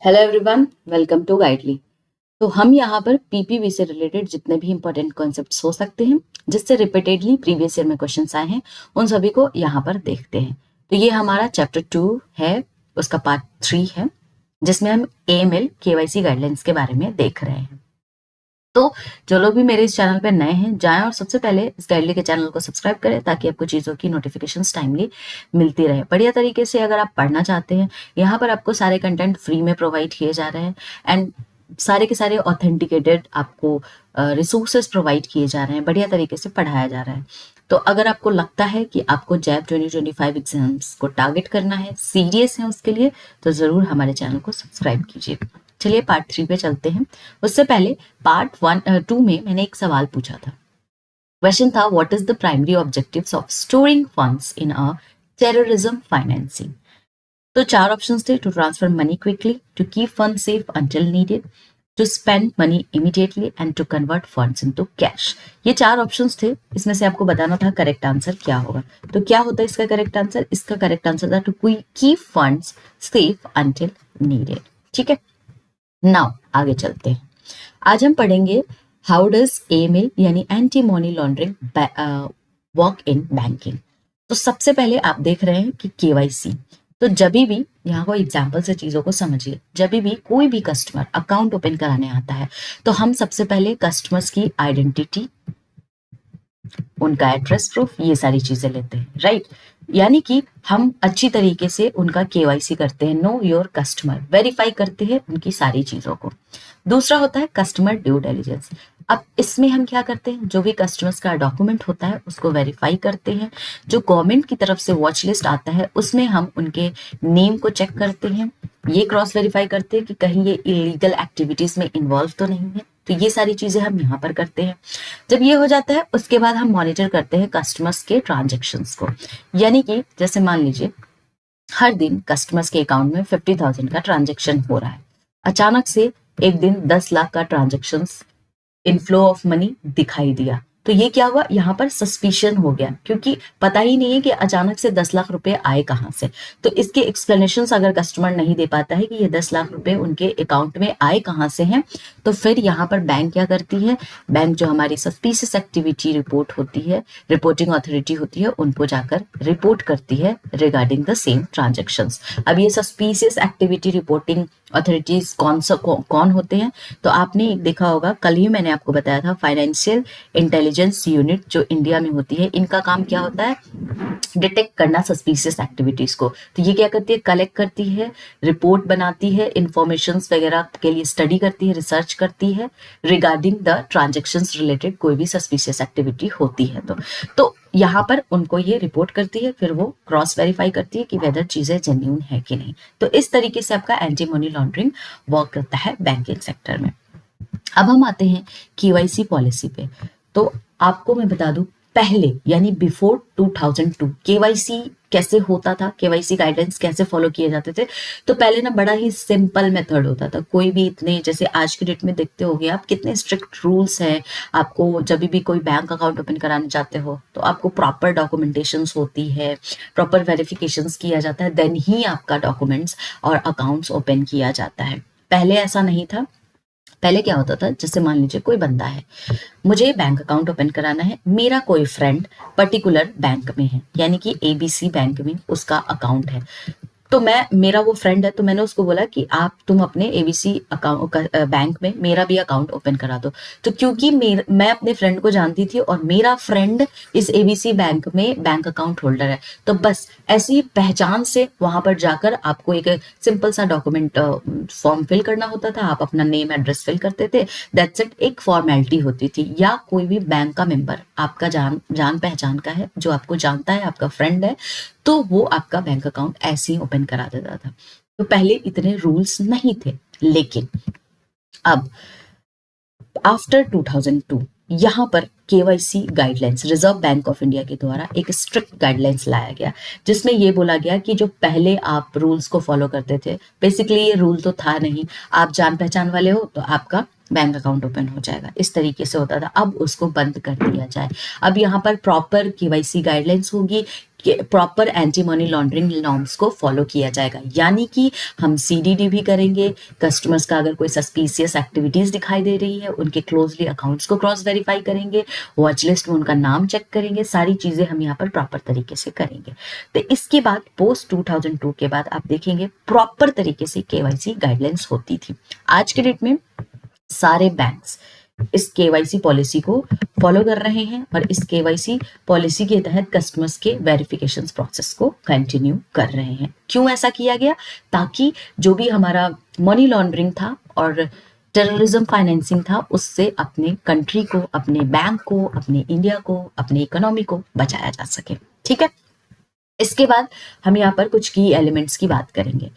Hello everyone, welcome to Guidely. तो हम यहाँ पर पीपीवी से रिलेटेड जितने भी इंपॉर्टेंट कॉन्सेप्ट्स हो सकते हैं जिससे रिपीटेडली प्रीवियस ईयर में क्वेश्चंस आए हैं उन सभी को यहाँ पर देखते हैं। तो ये हमारा चैप्टर 2 है, उसका पार्ट 3 है जिसमें हम एएमएल केवाईसी गाइडलाइंस के बारे में देख रहे हैं। तो जो लोग भी मेरे इस चैनल पे नए हैं जाएं और सबसे पहले इस गाइडली के चैनल को सब्सक्राइब करें ताकि आपको चीज़ों की नोटिफिकेशंस टाइमली मिलती रहे। बढ़िया तरीके से अगर आप पढ़ना चाहते हैं, यहाँ पर आपको सारे कंटेंट फ्री में प्रोवाइड किए जा रहे हैं एंड सारे के सारे ऑथेंटिकेटेड आपको रिसोर्सेज प्रोवाइड किए जा रहे हैं, बढ़िया तरीके से पढ़ाया जा रहा है। तो अगर आपको लगता है कि आपको जैब 2025 एग्जाम्स को टारगेट करना है, सीरियस है उसके लिए, तो ज़रूर हमारे चैनल को सब्सक्राइब कीजिए। चलिए पार्ट 3 पे चलते हैं। उससे पहले पार्ट 2 में मैंने एक सवाल पूछा था। क्वेश्चन था, what is the primary objectives of storing funds in a terrorism financing. तो 4 ऑप्शंस थे, to transfer money quickly, to keep fund safe until needed, to spend money immediately and to convert funds into cash. ये 4 options थे, इसमें से आपको बताना था correct answer क्या होगा। तो क्या होता है इसका करेक्ट आंसर? इसका करेक्ट आंसर था to keep funds safe until needed. ठीक है, नाउ आगे चलते हैं। आज हम पढ़ेंगे हाउ डज एएमएल यानी anti money laundering work in banking. तो सबसे पहले आप देख रहे हैं कि केवाईसी। तो जब भी यहाँ को एग्जाम्पल से चीजों को समझिए, जब भी कोई भी कस्टमर अकाउंट ओपन कराने आता है तो हम सबसे पहले कस्टमर्स की आइडेंटिटी, उनका एड्रेस प्रूफ, ये सारी चीजें लेते हैं, राइट। यानी कि हम अच्छी तरीके से उनका केवाईसी करते हैं, नो योर कस्टमर, वेरीफाई करते हैं उनकी सारी चीजों को। दूसरा होता है कस्टमर ड्यू डिलिजेंस। अब इसमें हम क्या करते हैं, जो भी कस्टमर्स का डॉक्यूमेंट होता है उसको वेरीफाई करते हैं। जो गवर्नमेंट की तरफ से वॉच लिस्ट आता है उसमें हम उनके नेम को चेक करते हैं, ये क्रॉस वेरीफाई करते हैं कि कहीं ये इलीगल एक्टिविटीज में इन्वॉल्व तो नहीं है। तो ये सारी चीजें हम यहाँ पर करते हैं। जब ये हो जाता है उसके बाद हम मॉनिटर करते हैं कस्टमर्स के ट्रांजेक्शन्स को। यानी कि जैसे मान लीजिए हर दिन कस्टमर्स के अकाउंट में 50,000 का ट्रांजेक्शन हो रहा है, अचानक से एक दिन 10 लाख का ट्रांजेक्शन इनफ्लो ऑफ मनी दिखाई दिया, तो ये क्या हुआ, यहाँ पर सस्पिशन हो गया क्योंकि पता ही नहीं है कि अचानक से 10 लाख रुपए आए कहाँ से। तो इसके एक्सप्लेनेशंस अगर कस्टमर नहीं दे पाता है कि ये 10 लाख रुपए उनके अकाउंट में आए कहाँ से हैं, तो फिर यहाँ पर बैंक क्या करती है, बैंक जो हमारी सस्पिशियस एक्टिविटी रिपोर्ट होती है, रिपोर्टिंग अथॉरिटी होती है, उनको जाकर रिपोर्ट करती है रिगार्डिंग द सेम ट्रांजेक्शंस। अब ये सस्पिशियस एक्टिविटी रिपोर्टिंग अथॉरिटीज कौन होते हैं, तो आपने एक देखा होगा, कल ही मैंने आपको बताया था, फाइनेंशियल इंटेलिजेंस यूनिट जो इंडिया में होती है, इनका काम क्या होता है, डिटेक्ट करना सस्पिशियस एक्टिविटीज को। तो ये क्या करती है, कलेक्ट करती है, रिपोर्ट बनाती है, इंफॉर्मेशंस वगैरह के लिए स्टडी करती है, रिसर्च करती है रिगार्डिंग द ट्रांजेक्शंस रिलेटेड कोई भी सस्पिशियस एक्टिविटी होती है। तो यहाँ पर उनको ये रिपोर्ट करती है, फिर वो क्रॉस वेरीफाई करती है कि वेदर चीजें जेन्युइन है कि नहीं। तो इस तरीके से आपका एंटी मनी लॉन्ड्रिंग वर्क करता है बैंकिंग सेक्टर में। अब हम आते हैं केवाईसी पॉलिसी पे। तो आपको मैं बता दूं, पहले यानी बिफोर 2002 केवाईसी कैसे होता था, केवाईसी गाइडलाइंस कैसे फॉलो किए जाते थे। तो पहले ना बड़ा ही सिंपल मेथड होता था, कोई भी इतने, जैसे आज के डेट में देखते होगे आप कितने स्ट्रिक्ट रूल्स हैं। आपको जब भी कोई बैंक अकाउंट ओपन कराने जाते हो तो आपको प्रॉपर डॉक्यूमेंटेशंस होती है, प्रॉपर वेरिफिकेशंस किया जाता है, देन ही आपका डॉक्यूमेंट्स और अकाउंट्स ओपन किया जाता है। पहले ऐसा नहीं था। पहले क्या होता था, जैसे मान लीजिए कोई बंदा है, मुझे बैंक अकाउंट ओपन कराना है, मेरा कोई फ्रेंड पर्टिकुलर बैंक में है, यानी कि एबीसी बैंक में उसका अकाउंट है। तो मेरा वो फ्रेंड है, तो मैंने उसको बोला कि तुम अपने एबीसी अकाउंट बैंक में मेरा भी अकाउंट ओपन करा दो। तो क्योंकि मैं अपने फ्रेंड को जानती थी और मेरा फ्रेंड इस एबीसी बैंक में बैंक अकाउंट होल्डर है, तो बस ऐसी पहचान से वहां पर जाकर आपको एक सिंपल सा डॉक्यूमेंट फॉर्म फिल करना होता था, आप अपना नेम एड्रेस फिल करते थे, दैट्स इट, एक फॉर्मेलिटी होती थी। या कोई भी बैंक का मेंबर आपका जान पहचान का है, जो आपको जानता है, आपका फ्रेंड है, तो वो आपका बैंक अकाउंट ऐसे ही ओपन करा देता था। तो पहले इतने रूल्स नहीं थे, लेकिन अब आफ्टर 2002 यहाँ पर KYC guidelines reserve bank of India के द्वारा एक स्ट्रिक्ट गाइडलाइंस लाया गया, जिसमें ये बोला गया कि जो पहले आप रूल्स को फॉलो करते थे, बेसिकली ये रूल तो था नहीं, आप जान पहचान वाले हो तो आपका बैंक अकाउंट ओपन हो जाएगा, इस तरीके से होता था। अब उसको बंद कर दिया जाए। अब यहाँ पर प्रॉपर केवाईसी गाइडलाइंस होगी, proper anti money laundering norms को फॉलो किया जाएगा। यानी कि हम सीडीडी भी करेंगे, कस्टमर्स का अगर कोई सस्पिशियस एक्टिविटीज दिखाई दे रही है उनके क्लोजली अकाउंट्स को क्रॉस वेरीफाई करेंगे, वॉच लिस्ट में उनका नाम चेक करेंगे, सारी चीजें हम यहाँ पर प्रॉपर तरीके से करेंगे। तो इसके बाद पोस्ट 2002 के बाद आप देखेंगे प्रॉपर तरीके से केवाईसी गाइडलाइंस होती थी। आज के डेट में सारे बैंक्स इस केवाईसी पॉलिसी को फॉलो कर रहे हैं और इस केवाईसी पॉलिसी के तहत कस्टमर्स के वेरिफिकेशन प्रोसेस को कंटिन्यू कर रहे हैं। क्यों ऐसा किया गया? ताकि जो भी हमारा मनी लॉन्ड्रिंग था और टेररिज्म फाइनेंसिंग था उससे अपने कंट्री को, अपने बैंक को, अपने इंडिया को, अपनी इकोनॉमी को बचाया जा सके। ठीक है, इसके बाद हम यहाँ पर कुछ की एलिमेंट्स की बात करेंगे।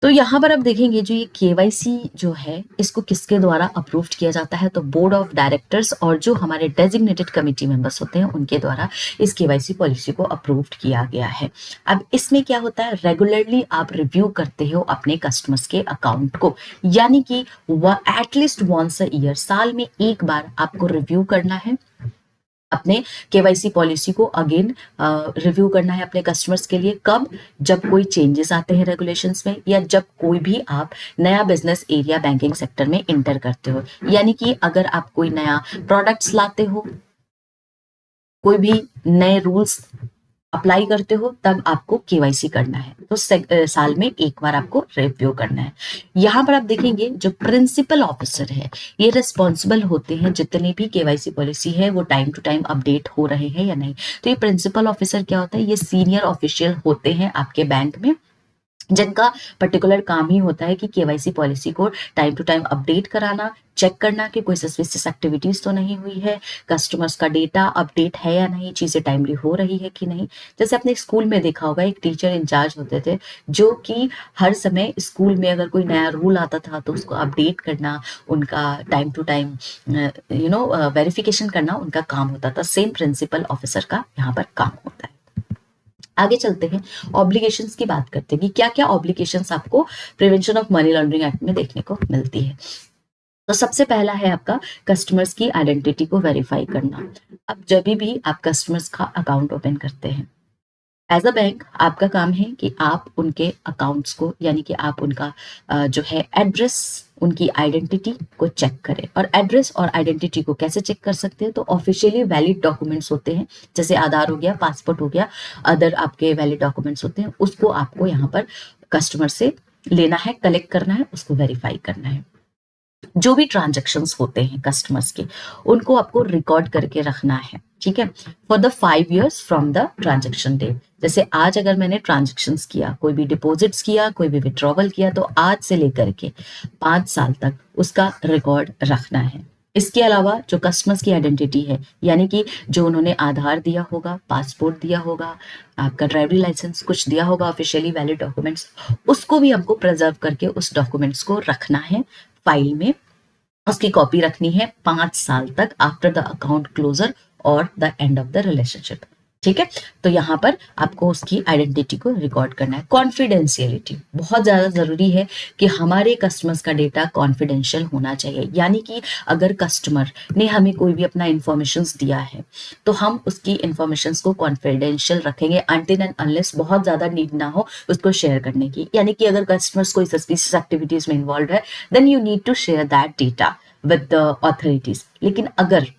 तो यहाँ पर आप देखेंगे जो ये केवाईसी जो है इसको किसके द्वारा अप्रूव्ड किया जाता है, तो बोर्ड ऑफ डायरेक्टर्स और जो हमारे डेजिग्नेटेड कमेटी मेंबर्स होते हैं उनके द्वारा इस केवाईसी पॉलिसी को अप्रूव्ड किया गया है। अब इसमें क्या होता है, रेगुलरली आप रिव्यू करते हो अपने कस्टमर्स के अकाउंट को, यानी कि एटलीस्ट वंस अ ईयर, साल में एक बार आपको रिव्यू करना है अपने केवाईसी पॉलिसी को, अगेन रिव्यू करना है अपने कस्टमर्स के लिए। कब? जब कोई चेंजेस आते हैं रेगुलेशंस में या जब कोई भी आप नया बिजनेस एरिया बैंकिंग सेक्टर में इंटर करते हो, यानी कि अगर आप कोई नया प्रोडक्ट्स लाते हो, कोई भी नए रूल्स अप्लाई करते हो, तब आपको केवाईसी करना है। तो साल में एक बार आपको रिव्यू करना है। यहाँ पर आप देखेंगे जो प्रिंसिपल ऑफिसर है ये रिस्पॉन्सिबल होते हैं, जितनी भी केवाईसी पॉलिसी है वो टाइम टू टाइम अपडेट हो रहे हैं या नहीं। तो ये प्रिंसिपल ऑफिसर क्या होता है, ये सीनियर ऑफिशियल होते हैं आपके बैंक में, जिनका पर्टिकुलर काम ही होता है कि केवाईसी पॉलिसी को टाइम टू टाइम अपडेट कराना, चेक करना कि कोई सस्पिशियस एक्टिविटीज तो नहीं हुई है, कस्टमर्स का डेटा अपडेट है या नहीं, चीजें टाइमली हो रही है कि नहीं। जैसे आपने स्कूल में देखा होगा एक टीचर इंचार्ज होते थे जो कि हर समय स्कूल में अगर कोई नया रूल आता था तो उसको अपडेट करना, उनका टाइम टू टाइम वेरिफिकेशन करना उनका काम होता था। सेम प्रिंसिपल ऑफिसर का यहाँ पर काम होता है। आगे चलते हैं, ऑब्लिगेशंस की बात करते हैं कि क्या क्या ऑब्लिगेशंस आपको prevention of money laundering act में देखने को मिलती है। तो सबसे पहला है आपका कस्टमर्स की आइडेंटिटी को वेरीफाई करना। अब जब भी आप कस्टमर्स का अकाउंट ओपन करते हैं एज अ बैंक, आपका काम है कि आप उनके अकाउंट्स को, यानी कि आप उनका जो है एड्रेस, उनकी आइडेंटिटी को चेक करें। और एड्रेस और आइडेंटिटी को कैसे चेक कर सकते हैं, तो ऑफिशियली वैलिड डॉक्यूमेंट्स होते हैं, जैसे आधार हो गया, पासपोर्ट हो गया, अदर आपके वैलिड डॉक्यूमेंट्स होते हैं, उसको आपको यहाँ पर कस्टमर से लेना है, कलेक्ट करना है, उसको वेरीफाई करना है। जो भी ट्रांजेक्शन्स होते हैं कस्टमर्स के, उनको आपको रिकॉर्ड करके रखना है। ठीक है, for the 5 years from the transaction date. जैसे आज अगर मैंने ट्रांजेक्शन्स किया, कोई भी डिपॉजिट्स किया, कोई भी विड्रॉवल किया, तो आज से लेकर के 5 साल तक उसका रिकॉर्ड रखना है। इसके अलावा जो कस्टमर्स की आइडेंटिटी है, यानी कि जो उन्होंने आधार दिया होगा, पासपोर्ट दिया होगा, आपका ड्राइवरी लाइसेंस कुछ दिया होगा, ऑफिशियली वैलिड डॉक्यूमेंट्स, उसको भी हमको प्रिजर्व करके उस डॉक्यूमेंट्स को रखना है फाइल में। उसकी कॉपी रखनी है 5 साल तक आफ्टर द अकाउंट क्लोजर और the end of the relationship. ठीक है, तो यहाँ पर आपको उसकी आइडेंटिटी को रिकॉर्ड करना है। कॉन्फिडेंशियलिटी बहुत ज्यादा जरूरी है कि हमारे कस्टमर्स का डेटा कॉन्फिडेंशियल होना चाहिए, यानी कि अगर कस्टमर ने हमें कोई भी अपना इंफॉर्मेशंस दिया है तो हम उसकी इंफॉर्मेशंस को कॉन्फिडेंशियल रखेंगे अनटिल एंड अनलेस बहुत ज्यादा नीड ना हो उसको शेयर करने की। यानी कि अगर कस्टमर्स कोई सस्पिशियस एक्टिविटीज में इन्वॉल्व है, then you need to share that data with the authorities. लेकिन अगर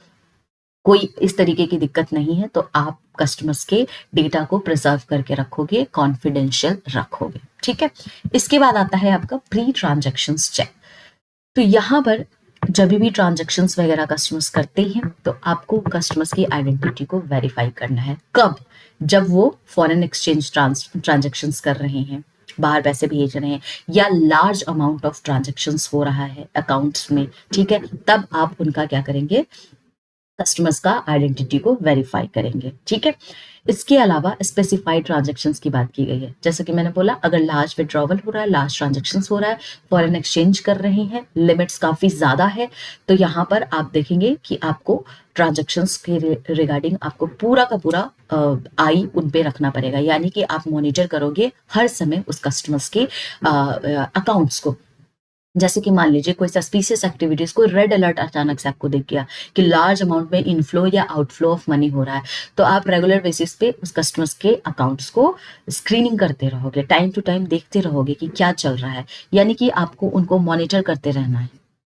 कोई इस तरीके की दिक्कत नहीं है तो आप कस्टमर्स के डेटा को प्रिजर्व करके रखोगे, कॉन्फिडेंशियल रखोगे। ठीक है, इसके बाद आता है आपका प्री ट्रांजैक्शंस चेक। तो यहाँ पर जब भी ट्रांजैक्शंस वगैरह कस्टमर्स करते हैं तो आपको कस्टमर्स की आइडेंटिटी को वेरीफाई करना है। कब? जब वो फॉरेन एक्सचेंज ट्रांजैक्शंस कर रहे हैं, बाहर पैसे भेज रहे हैं, या लार्ज अमाउंट ऑफ ट्रांजैक्शंस हो रहा है अकाउंट्स में। ठीक है, तब आप उनका क्या करेंगे, कस्टमर्स का आइडेंटिटी को वेरीफाई करेंगे। ठीक है, इसके अलावा स्पेसिफाइड ट्रांजैक्शंस की बात की गई है। जैसे कि मैंने बोला, अगर लार्ज विड्रॉवल हो रहा है, लार्ज ट्रांजैक्शंस हो रहा है, फॉरेन एक्सचेंज कर रहे हैं, लिमिट्स काफी ज्यादा है, तो यहाँ पर आप देखेंगे कि आपको ट्रांजैक्शंस के रिगार्डिंग आपको पूरा का पूरा आई उन पे रखना पड़ेगा। यानी कि आप मॉनिटर करोगे हर समय उस कस्टमर्स के अकाउंट्स को। जैसे कि मान लीजिए कोई सस्पिशियस एक्टिविटीज, कोई रेड अलर्ट अचानक से आपको दिख गया कि लार्ज अमाउंट में इनफ्लो या आउटफ्लो ऑफ मनी हो रहा है, तो आप रेगुलर बेसिस पे उस कस्टमर्स के अकाउंट्स को स्क्रीनिंग करते रहोगे, टाइम टू टाइम देखते रहोगे कि क्या चल रहा है, यानी कि आपको उनको मॉनिटर करते रहना है।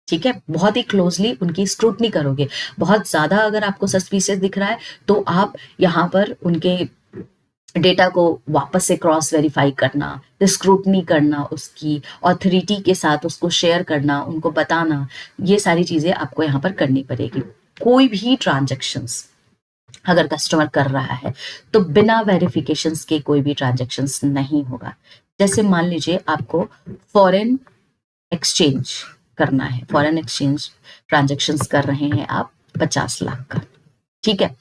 ठीक है, बहुत ही क्लोजली उनकी स्क्रूटनी करोगे। बहुत ज्यादा अगर आपको सस्पिशियस दिख रहा है तो आप यहाँ पर उनके डेटा को वापस से क्रॉस वेरीफाई करना, स्क्रूटनी करना, उसकी ऑथोरिटी के साथ उसको शेयर करना, उनको बताना, ये सारी चीजें आपको यहाँ पर करनी पड़ेगी। कोई भी ट्रांजेक्शन्स अगर कस्टमर कर रहा है तो बिना वेरिफिकेशंस के कोई भी ट्रांजेक्शन्स नहीं होगा। जैसे मान लीजिए आपको फॉरेन एक्सचेंज करना है, फॉरेन एक्सचेंज ट्रांजेक्शन्स कर रहे हैं आप 50 लाख का, ठीक है,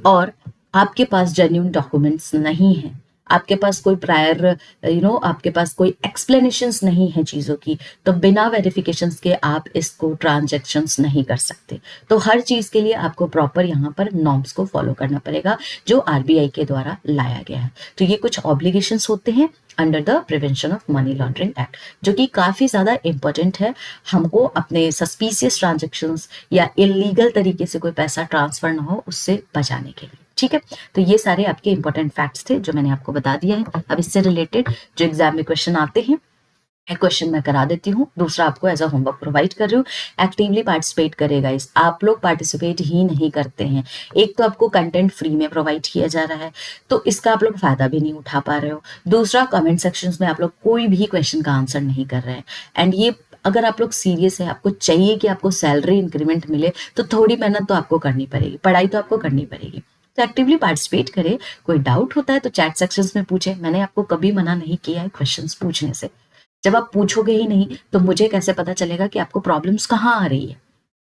और आपके पास जेन्युइन डॉक्यूमेंट्स नहीं है, आपके पास कोई प्रायर आपके पास कोई एक्सप्लेनेशंस नहीं है चीज़ों की, तो बिना वेरिफिकेशंस के आप इसको ट्रांजैक्शंस नहीं कर सकते। तो हर चीज़ के लिए आपको प्रॉपर यहाँ पर नॉर्म्स को फॉलो करना पड़ेगा जो आरबीआई के द्वारा लाया गया है। तो ये कुछ ऑब्लिगेशंस होते हैं under the prevention of money laundering act, जो कि काफ़ी ज़्यादा इंपॉर्टेंट है हमको अपने सस्पिशियस ट्रांजेक्शन्स या इलीगल तरीके से कोई पैसा ट्रांसफर ना हो उससे बचाने के लिए। ठीक है, तो ये सारे आपके इंपॉर्टेंट फैक्ट्स थे जो मैंने आपको बता दिया है। अब इससे रिलेटेड जो एग्जाम में क्वेश्चन आते हैं, एक क्वेश्चन मैं करा देती हूँ, दूसरा आपको एज अ होमवर्क प्रोवाइड कर रही हूँ। एक्टिवली पार्टिसिपेट करेगा इस, आप लोग पार्टिसिपेट ही नहीं करते हैं। एक तो आपको कंटेंट फ्री में प्रोवाइड किया जा रहा है तो इसका आप लोग फायदा भी नहीं उठा पा रहे हो, दूसरा कमेंट सेक्शंस में आप लोग कोई भी क्वेश्चन का आंसर नहीं कर रहे हैं। एंड ये अगर आप लोग सीरियस है, आपको चाहिए कि आपको सैलरी इंक्रीमेंट मिले, तो थोड़ी मेहनत तो आपको करनी पड़ेगी, पढ़ाई तो आपको करनी पड़ेगी। तो एक्टिवली पार्टिसिपेट करें। कोई डाउट होता है तो चैट सेक्शंस में पूछे, मैंने आपको कभी मना नहीं किया है क्वेश्चंस पूछने से। जब आप पूछोगे ही नहीं तो मुझे कैसे पता चलेगा कि आपको प्रॉब्लम्स कहाँ आ रही है,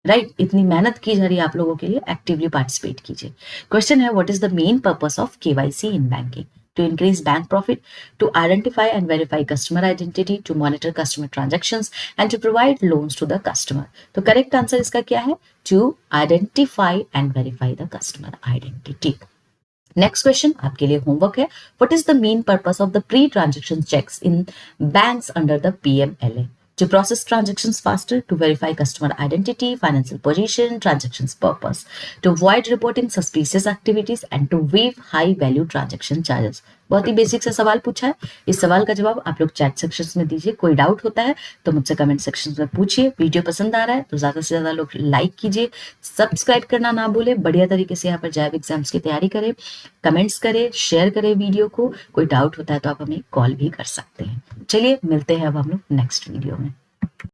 राइट? इतनी मेहनत की जा रही है आप लोगों के लिए, एक्टिवली पार्टिसिपेट कीजिए। क्वेश्चन है, what is the main purpose of KYC in banking? To increase bank profit, to identify and verify customer identity, to monitor customer transactions, and to provide loans to the customer. तो correct answer इसका क्या है? To identify and verify the customer identity. Next question आपके लिए homework है, what is the main purpose of the pre transaction checks in banks under the PMLA? To process transactions faster, to verify customer identity, financial position, transactions purpose, to avoid reporting suspicious activities, and to waive high value transaction charges. बहुत ही basic सा सवाल पूछा है, इस सवाल का जवाब आप लोग चैट सेक्शंस में दीजिए। कोई डाउट होता है तो मुझसे कमेंट सेक्शंस में पूछिए। वीडियो पसंद आ रहा है तो ज़्यादा से ज़्यादा लोग लाइक कीजिए, सब्सक्राइब करना ना भूले। बढ़िया तरीके से यहाँ पर जैब एग्जाम्स की तैयारी करें, कमेंट्स करें, शेयर करें वीडियो को। कोई डाउट होता है तो आप हमें कॉल भी कर सकते हैं। चलिए मिलते हैं अब हम लोग नेक्स्ट वीडियो में।